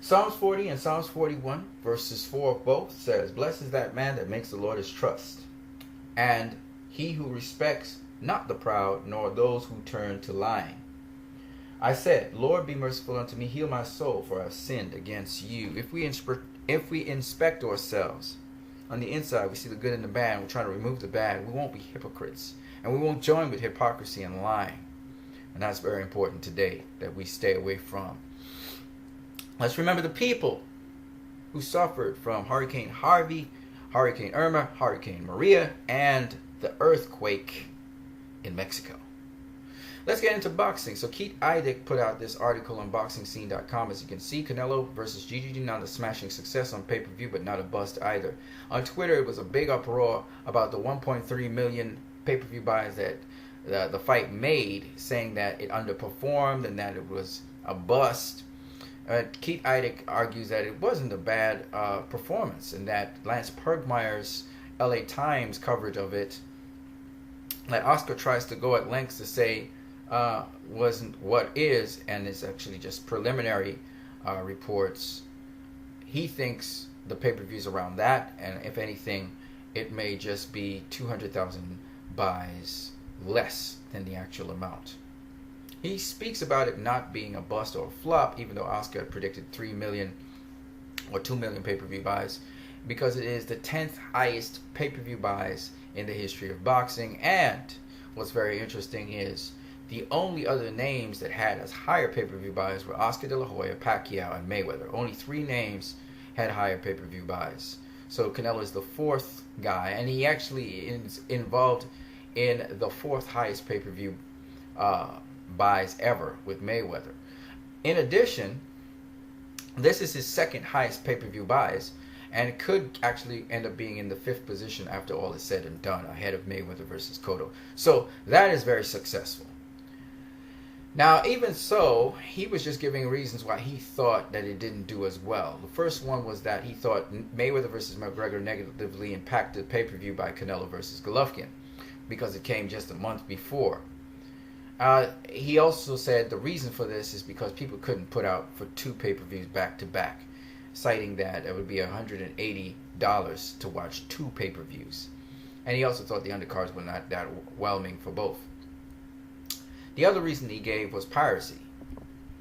Psalms 40 and Psalms 41, verses 4 of both says, "Blessed is that man that makes the Lord his trust, and he who respects not the proud, nor those who turn to lying. I said, Lord, be merciful unto me, heal my soul, for I have sinned against you." If we inspect ourselves on the inside, we see the good and the bad, and we're trying to remove the bad, we won't be hypocrites, and we won't join with hypocrisy and lying. And that's very important today that we stay away from. Let's remember the people who suffered from Hurricane Harvey, Hurricane Irma, Hurricane Maria, and the earthquake in Mexico. Let's get into boxing. So Keith Idec put out this article on BoxingScene.com. As you can see, Canelo versus GGG, not a smashing success on pay-per-view, but not a bust either. On Twitter, it was a big uproar about the 1.3 million pay-per-view buys that the fight made, saying that it underperformed and that it was a bust. Keith Idec argues that it wasn't a bad performance, and that Lance Pergmeyer's LA Times coverage of it, like Oscar tries to go at lengths to say wasn't what is, and it's actually just preliminary reports. He thinks the pay-per-views around that, and if anything, it may just be 200,000 buys less than the actual amount. He speaks about it not being a bust or a flop, even though Oscar had predicted 3 million or 2 million pay-per-view buys, because it is the 10th highest pay-per-view buys in the history of boxing. And what's very interesting is the only other names that had as higher pay-per-view buys were Oscar De La Hoya, Pacquiao, and Mayweather. Only 3 names had higher pay-per-view buys. So Canelo is the 4th guy, and he actually is involved in the 4th highest pay-per-view buys ever with Mayweather. In addition, this is his 2nd highest pay-per-view buys, and it could actually end up being in the 5th position after all is said and done, ahead of Mayweather versus Cotto. So that is very successful. Now, even so, he was just giving reasons why he thought that it didn't do as well. The first one was that he thought Mayweather versus McGregor negatively impacted pay-per-view by Canelo versus Golovkin, because it came just a month before. He also said the reason for this is because people couldn't put out for 2 pay-per-views back-to-back, citing that it would be $180 to watch 2 pay-per-views. And he also thought the undercards were not that overwhelming for both. The other reason he gave was piracy,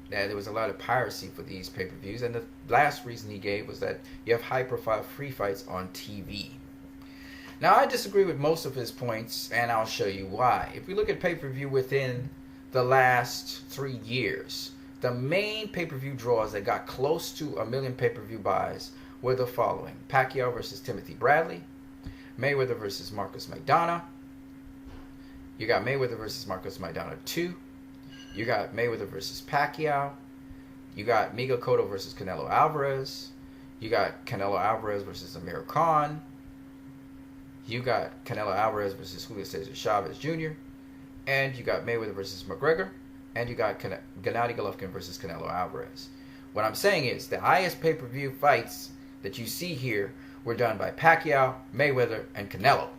that there was a lot of piracy for these pay-per-views. And the last reason he gave was that you have high-profile free fights on TV. Now, I disagree with most of his points, and I'll show you why. If we look at pay-per-view within the last 3 years, the main pay-per-view draws that got close to 1 million pay-per-view buys were the following: Pacquiao versus Timothy Bradley, Mayweather versus Marcus Maidana, you got Mayweather versus Marcus Maidana 2, you got Mayweather versus Pacquiao, you got Miguel Cotto versus Canelo Alvarez, you got Canelo Alvarez versus Amir Khan, you got Canelo Alvarez versus Julio Cesar Chavez Jr., and you got Mayweather versus McGregor, and you got Gennady Golovkin versus Canelo Alvarez. What I'm saying is the highest pay-per-view fights that you see here were done by Pacquiao, Mayweather, and Canelo.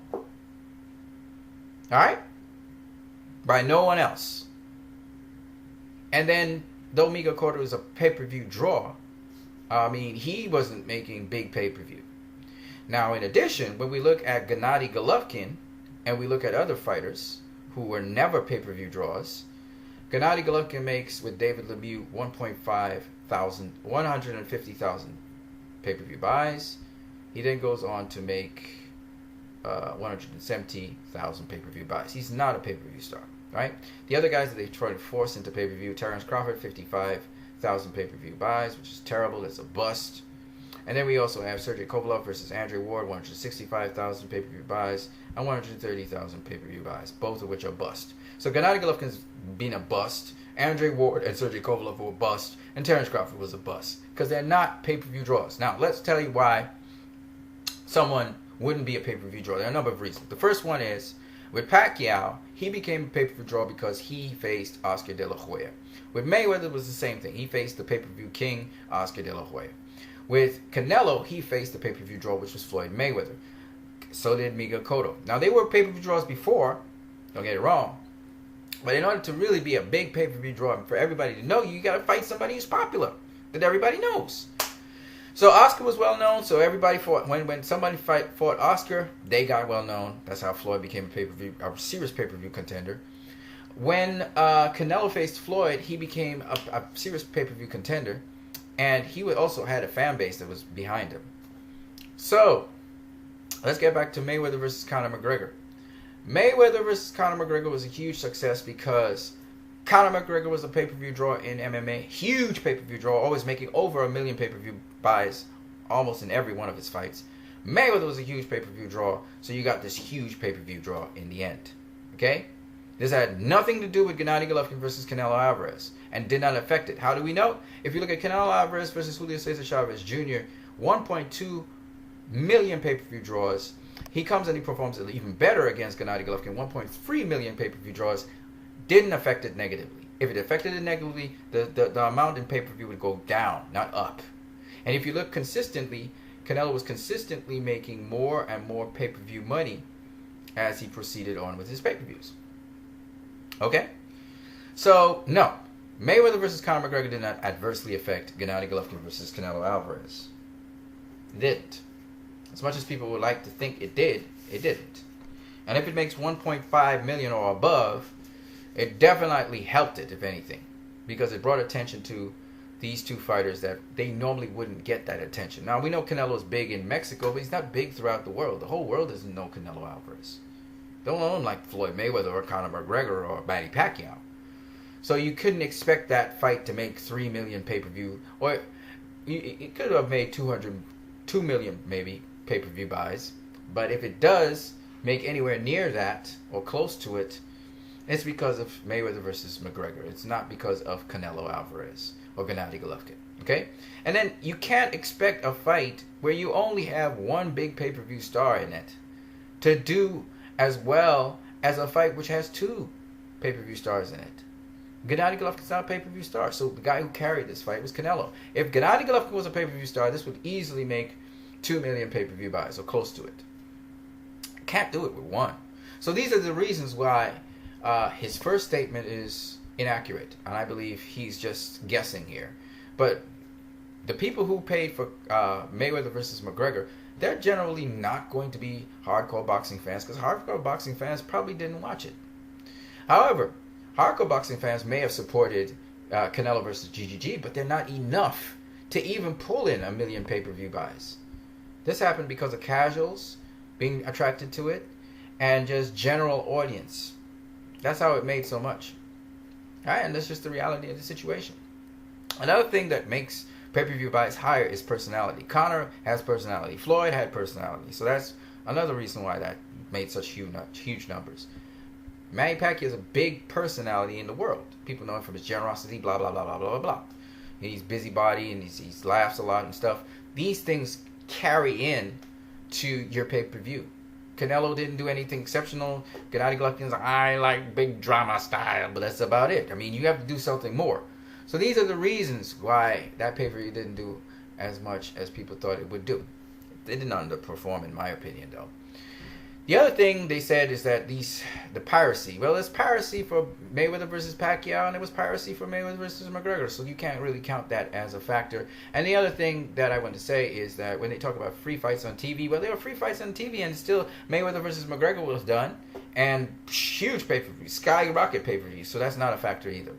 Alright? By no one else. And then, though Miguel Cotto is a pay-per-view draw, he wasn't making big pay-per-view. Now, in addition, when we look at Gennady Golovkin, and we look at other fighters who were never pay-per-view draws, Gennady Golovkin makes, with David Lemieux, 150,000 pay-per-view buys. He then goes on to make 170,000 pay-per-view buys. He's not a pay-per-view star, right? The other guys that they try to force into pay-per-view, Terrence Crawford, 55,000 pay-per-view buys, which is terrible. It's a bust. And then we also have Sergey Kovalev versus Andre Ward, 165,000 pay-per-view buys, and 130,000 pay-per-view buys, both of which are bust. So Gennady Golovkin's been a bust, Andre Ward and Sergey Kovalev were a bust, and Terrence Crawford was a bust, because they're not pay-per-view draws. Now, let's tell you why someone wouldn't be a pay-per-view draw. There are a number of reasons. The first one is, with Pacquiao, he became a pay-per-view draw because he faced Oscar De La Hoya. With Mayweather, it was the same thing. He faced the pay-per-view king, Oscar De La Hoya. With Canelo, he faced the pay-per-view draw, which was Floyd Mayweather. So did Miguel Cotto. Now, they were pay-per-view draws before, don't get it wrong, but in order to really be a big pay-per-view draw and for everybody to know you, got to fight somebody who's popular, that everybody knows. So Oscar was well known. So everybody fought when somebody fought Oscar, they got well known. That's how Floyd became a serious pay-per-view contender. When Canelo faced Floyd, he became a serious pay-per-view contender, and he also had a fan base that was behind him. So let's get back to Mayweather versus Conor McGregor. Mayweather versus Conor McGregor was a huge success because Conor McGregor was a pay-per-view draw in MMA. Huge pay-per-view draw, always making over 1 million pay-per-view buys almost in every one of his fights. Mayweather was a huge pay-per-view draw, so you got this huge pay-per-view draw in the end. Okay? This had nothing to do with Gennady Golovkin versus Canelo Alvarez and did not affect it. How do we know? If you look at Canelo Alvarez versus Julio Cesar Chavez Jr., 1.2 million pay-per-view draws. He comes and he performs even better against Gennady Golovkin. 1.3 million pay-per-view draws. Didn't affect it negatively. If it affected it negatively, the amount in pay-per-view would go down, not up. And if you look consistently, Canelo was consistently making more and more pay-per-view money as he proceeded on with his pay-per-views. Okay? So, no. Mayweather versus Conor McGregor did not adversely affect Gennady Golovkin versus Canelo Alvarez. It didn't. As much as people would like to think it did, it didn't. And if it makes 1.5 million or above, it definitely helped it, if anything, because it brought attention to these two fighters that they normally wouldn't get that attention. Now, we know Canelo is big in Mexico, but he's not big throughout the world. The whole world doesn't know Canelo Alvarez. They don't know him like Floyd Mayweather or Conor McGregor or Manny Pacquiao. So you couldn't expect that fight to make 3 million pay-per-view, or it could have made 2 million maybe pay-per-view buys. But if it does make anywhere near that or close to it, it's because of Mayweather versus McGregor. It's not because of Canelo Alvarez or Gennady Golovkin. Okay? And then you can't expect a fight where you only have one big pay-per-view star in it to do as well as a fight which has 2 pay-per-view stars in it. Gennady Golovkin's not a pay-per-view star, so the guy who carried this fight was Canelo. If Gennady Golovkin was a pay-per-view star, this would easily make 2 million pay-per-view buys, or close to it. Can't do it with one. So these are the reasons why his first statement is inaccurate, and I believe he's just guessing here. But the people who paid for Mayweather versus McGregor, they're generally not going to be hardcore boxing fans, because hardcore boxing fans probably didn't watch it. However, hardcore boxing fans may have supported Canelo versus GGG, but they're not enough to even pull in 1 million pay-per-view buys. This happened because of casuals being attracted to it and just general audience. That's how it made so much. All right, and that's just the reality of the situation. Another thing that makes pay-per-view buys higher is personality. Conor has personality. Floyd had personality. So that's another reason why that made such huge numbers. Manny Pacquiao is a big personality in the world. People know him from his generosity, blah, blah, blah, blah, blah, blah. He's busybody and he laughs a lot and stuff. These things carry in to your pay-per-view. Canelo didn't do anything exceptional. Gennady Golovkin's like, I like big drama style, but that's about it. I mean, you have to do something more. So these are the reasons why that pay-per-view didn't do as much as people thought it would do. It didn't underperform, in my opinion, though. The other thing they said is that the piracy. Well, there's piracy for Mayweather versus Pacquiao, and there was piracy for Mayweather versus McGregor, so you can't really count that as a factor. And the other thing that I want to say is that when they talk about free fights on TV, well, there were free fights on TV, and still Mayweather versus McGregor was done, and huge pay-per-view, skyrocket pay-per-view, so that's not a factor either.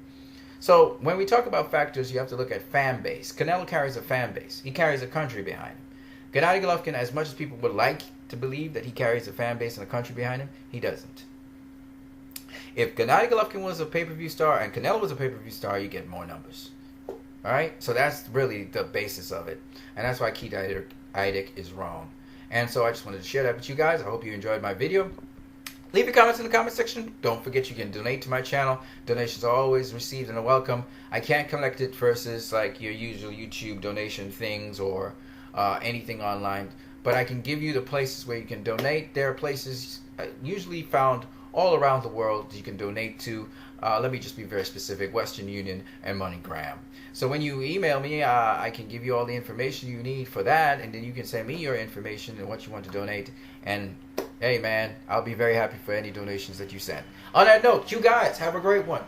So when we talk about factors, you have to look at fan base. Canelo carries a fan base. He carries a country behind him. Gennady Golovkin, as much as people would like to believe that he carries a fan base and a country behind him, he doesn't. If Gennady Golovkin was a pay-per-view star and Canelo was a pay-per-view star, you get more numbers. Alright? So that's really the basis of it. And that's why Keith Eidick is wrong. And so I just wanted to share that with you guys. I hope you enjoyed my video. Leave your comments in the comment section. Don't forget you can donate to my channel. Donations are always received and are welcome. I can't collect it versus like your usual YouTube donation things or anything online. But I can give you the places where you can donate. There are places usually found all around the world you can donate to. Let me just be very specific: Western Union and MoneyGram. So when you email me, I can give you all the information you need for that, and then you can send me your information and what you want to donate. And hey man, I'll be very happy for any donations that you send. On that note, you guys have a great one.